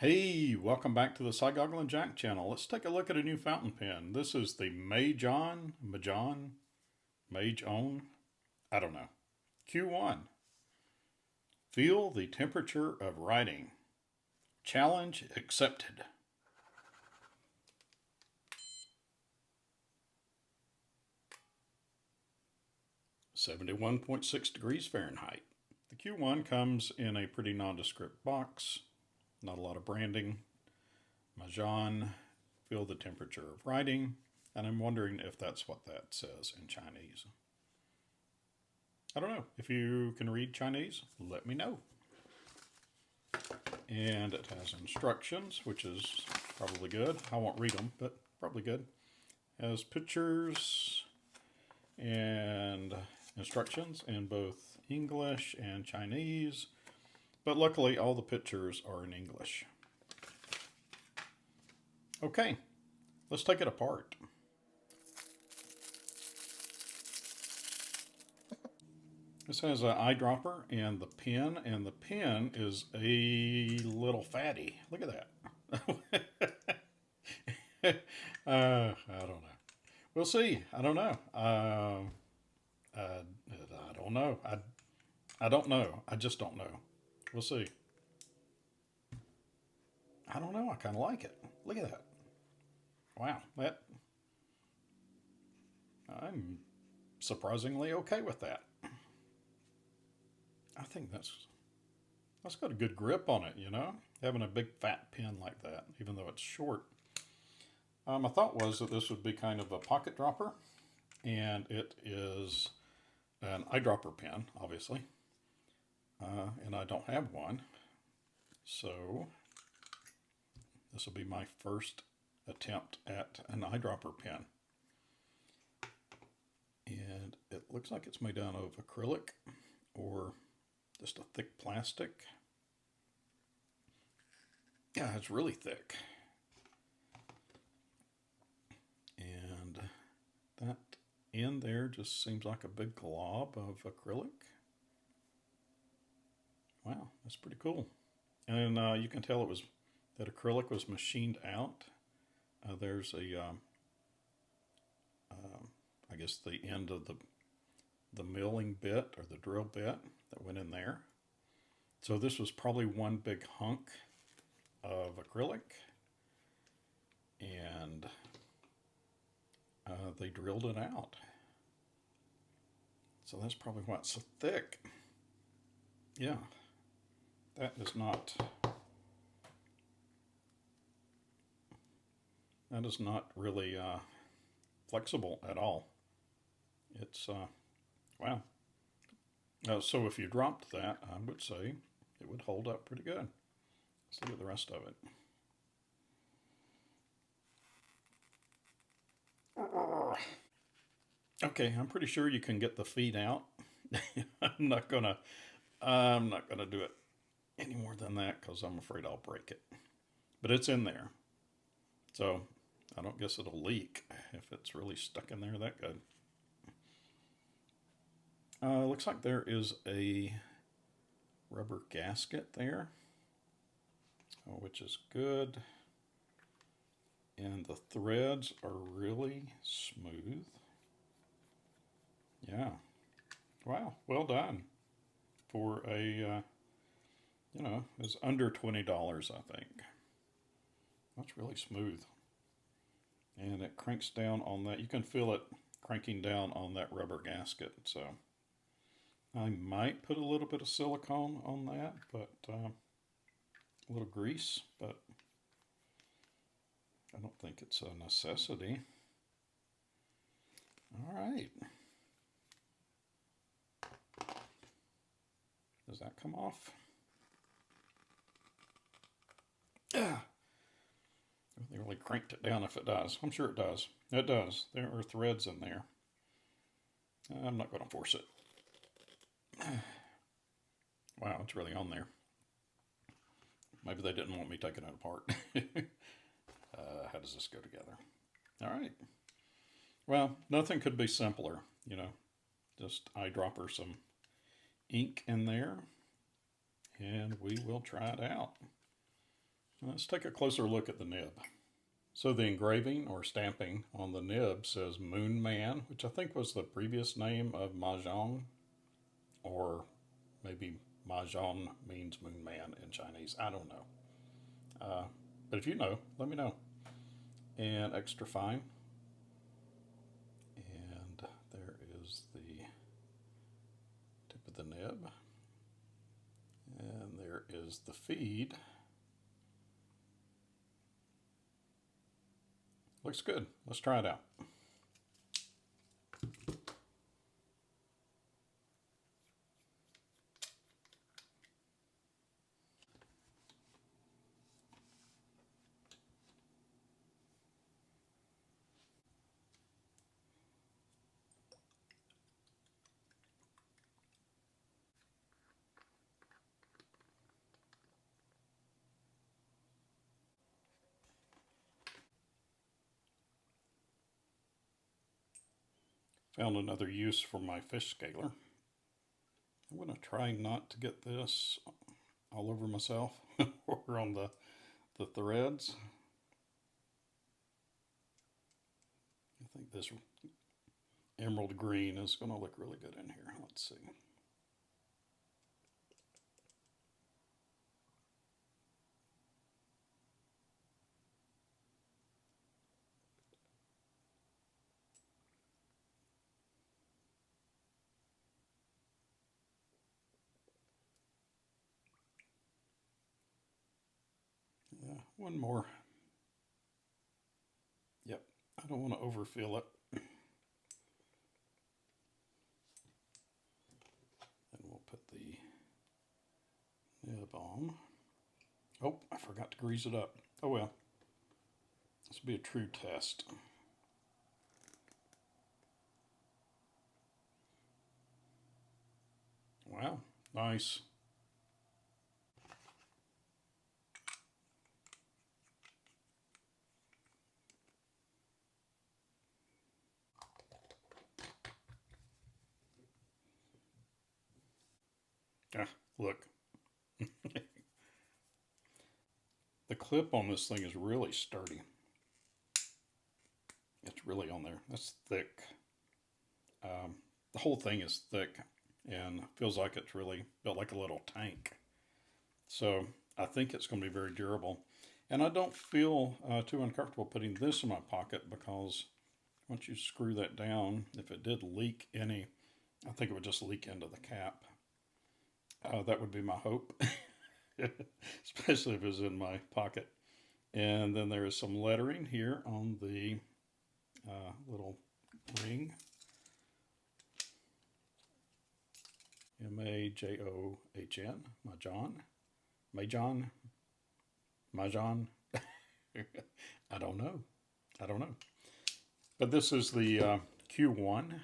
Hey, welcome back to the Goggle and Jack channel. Let's take a look at a new fountain pen. This is the Majhon, I don't know, Q1. Feel the temperature of writing. Challenge accepted. (71.6 degrees Fahrenheit). The Q1 comes in a pretty nondescript box. Not a lot of branding. Majhon, feel the temperature of writing, and I'm wondering if that's what that says in Chinese. I don't know. If you can read Chinese, let me know. And it has instructions, which is probably good. I won't read them, but probably good. It has pictures and instructions in both English and Chinese, but luckily all the pictures are in English. Okay, let's take it apart. This has an eyedropper and the pen is a little fatty. Look at that. I don't know. We'll see. I don't know. I don't know. I don't know. I just don't know. We'll see. I don't know. I kind of like it. Look at that. Wow. I'm surprisingly okay with that. I think that's got a good grip on it, you know? Having a big fat pen like that, even though it's short. My thought was that this would be kind of a pocket dropper, and it is an eyedropper pen, obviously. And I don't have one, so this will be my first attempt at an eyedropper pen. And it looks like it's made out of acrylic or just a thick plastic. Yeah, it's really thick. And that in there just seems like a big glob of acrylic. Wow, that's pretty cool. And you can tell that acrylic was machined out. There's I guess the end of the milling bit or the drill bit that went in there. So this was probably one big hunk of acrylic, and they drilled it out. So that's probably why it's so thick. Yeah, that is not really flexible at all. It's wow. So if you dropped that, I would say it would hold up pretty good. Let's look at the rest of it. Okay, I'm pretty sure you can get the feet out. I'm not gonna do it any more than that because I'm afraid I'll break it. But it's in there, so I don't guess it'll leak if it's really stuck in there that good. Looks like there is a rubber gasket there, which is good. And the threads are really smooth. Yeah. Wow. Well done. For a, it's under $20, I think. That's really smooth. And it cranks down on that. You can feel it cranking down on that rubber gasket. So I might put a little bit of silicone on that, but a little grease, but I don't think it's a necessity. All right. Does that come off? Yeah. They really cranked it down if it does. I'm sure it does. It does. There are threads in there. I'm not going to force it. Wow, it's really on there. Maybe they didn't want me taking it apart. How does this go together? All right. Well, nothing could be simpler, you know. Just eyedropper some ink in there, and we will try it out. Let's take a closer look at the nib. So the engraving or stamping on the nib says Moon Man, which I think was the previous name of Mahjong, or maybe Majhon means Moon Man in Chinese. I don't know. But if you know, let me know. And extra fine. And there is the tip of the nib. And there is the feed. Looks good. Let's try it out. Found another use for my fish scaler. I'm going to try not to get this all over myself or on the threads. I think this emerald green is going to look really good in here. Let's see. Yeah, one more. Yep, I don't want to overfill it. And we'll put the nib on. Oh, I forgot to grease it up. Oh well. This will be a true test. Wow, nice. Ah, look. The clip on this thing is really sturdy. It's really on there. That's thick. The whole thing is thick and feels like it's really built like a little tank. So I think it's going to be very durable. And I don't feel too uncomfortable putting this in my pocket because once you screw that down, if it did leak any, I think it would just leak into the cap. That would be my hope, especially if it was in my pocket. And then there is some lettering here on the little ring. Mahon, Mahjong, Majhon, Majhon. I don't know. I don't know. But this is the Q1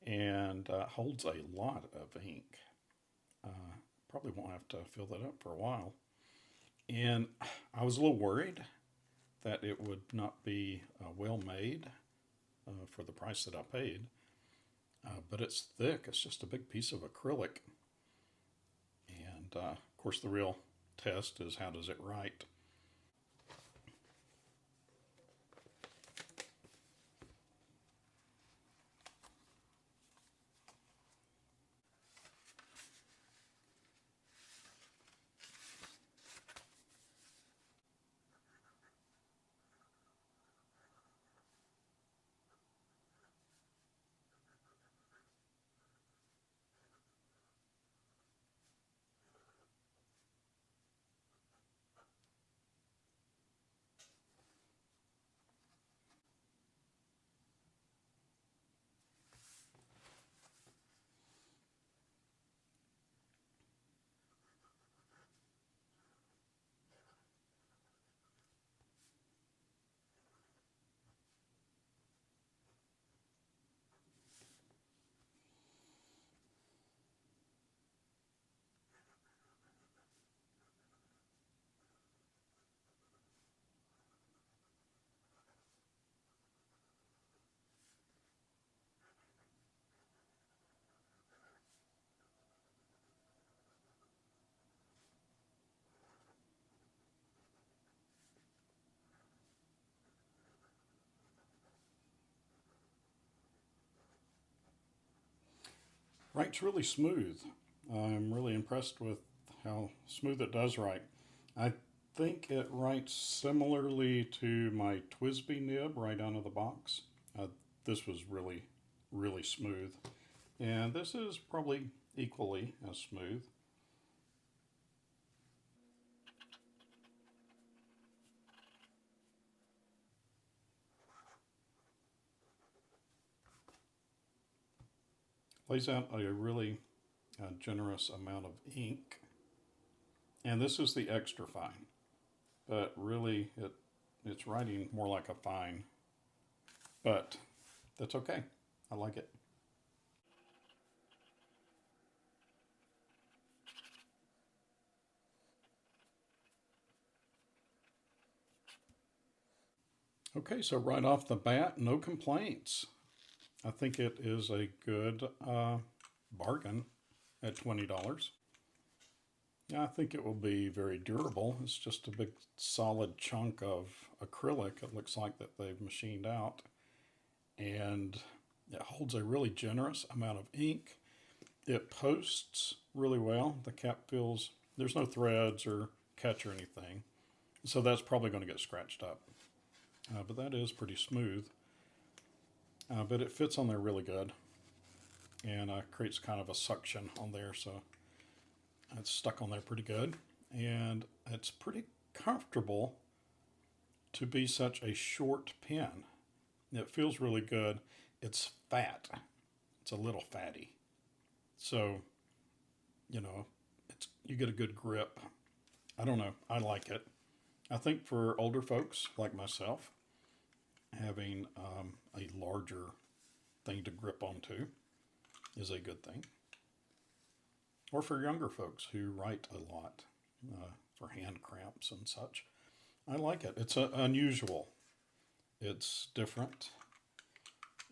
and holds a lot of ink. Probably won't have to fill that up for a while. And I was a little worried that it would not be well made for the price that I paid. But it's thick. It's just a big piece of acrylic. And of course, the real test is how does it write. Writes really smooth. I'm really impressed with how smooth it does write. I think it writes similarly to my TWSBI nib right out of the box. This was really, really smooth. And this is probably equally as smooth. Lays out a really generous amount of ink. And this is the extra fine. But really, it's writing more like a fine. But that's okay. I like it. Okay, so right off the bat, no complaints. I think it is a good bargain at $20. Yeah, I think it will be very durable. It's just a big solid chunk of acrylic, it looks like, that they've machined out. And it holds a really generous amount of ink. It posts really well. The cap feels, there's no threads or catch or anything. So that's probably going to get scratched up. But that is pretty smooth. But it fits on there really good. And creates kind of a suction on there, so it's stuck on there pretty good. And it's pretty comfortable to be such a short pen. It feels really good. It's fat. It's a little fatty. So, you know, you get a good grip. I don't know. I like it. I think for older folks like myself, having a larger thing to grip onto is a good thing. Or for younger folks who write a lot for hand cramps and such. I like it. It's unusual. It's different.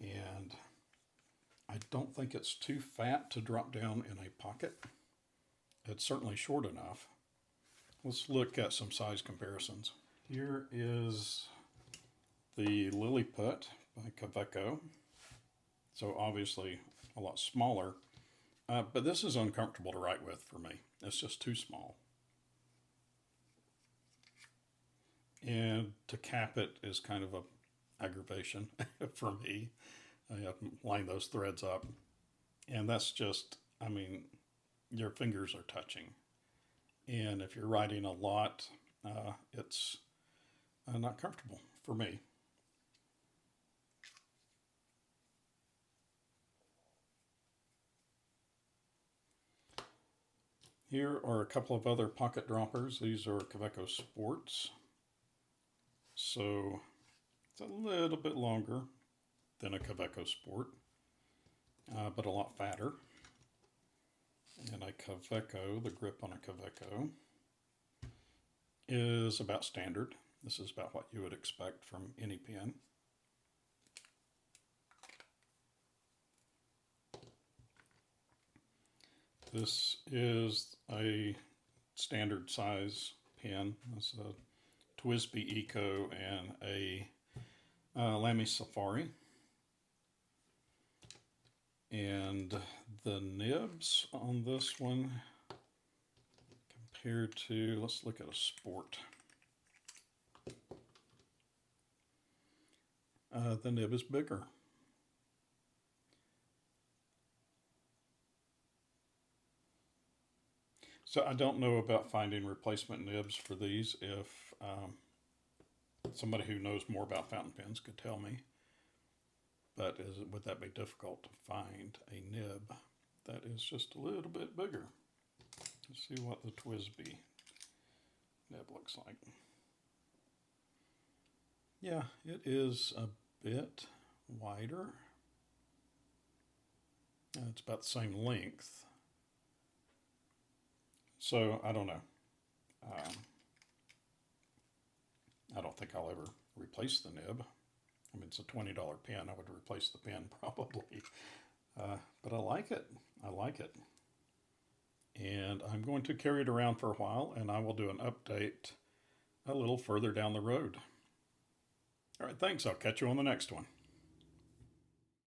And I don't think it's too fat to drop down in a pocket. It's certainly short enough. Let's look at some size comparisons. Here is the Lilliput by Kaweco. So obviously a lot smaller, but this is uncomfortable to write with for me. It's just too small. And to cap it is kind of a aggravation for me. I have to line those threads up. And that's just, I mean, your fingers are touching. And if you're writing a lot, it's not comfortable for me. Here are a couple of other pocket droppers. These are Kaweco Sports. So it's a little bit longer than a Kaweco Sport, but a lot fatter. And a Kaweco, the grip on a Kaweco, is about standard. This is about what you would expect from any pen. This is a standard size pen. It's a TWSBI Eco and a Lamy Safari. And the nibs on this one compared to, let's look at a Sport. The nib is bigger. So I don't know about finding replacement nibs for these. If somebody who knows more about fountain pens could tell me. But would that be difficult to find a nib that is just a little bit bigger? Let's see what the TWSBI nib looks like. Yeah, it is a bit wider. It's about the same length. So I don't know. I don't think I'll ever replace the nib. I mean, it's a $20 pen. I would replace the pen probably. But I like it. I like it. And I'm going to carry it around for a while, and I will do an update a little further down the road. All right, thanks. I'll catch you on the next one.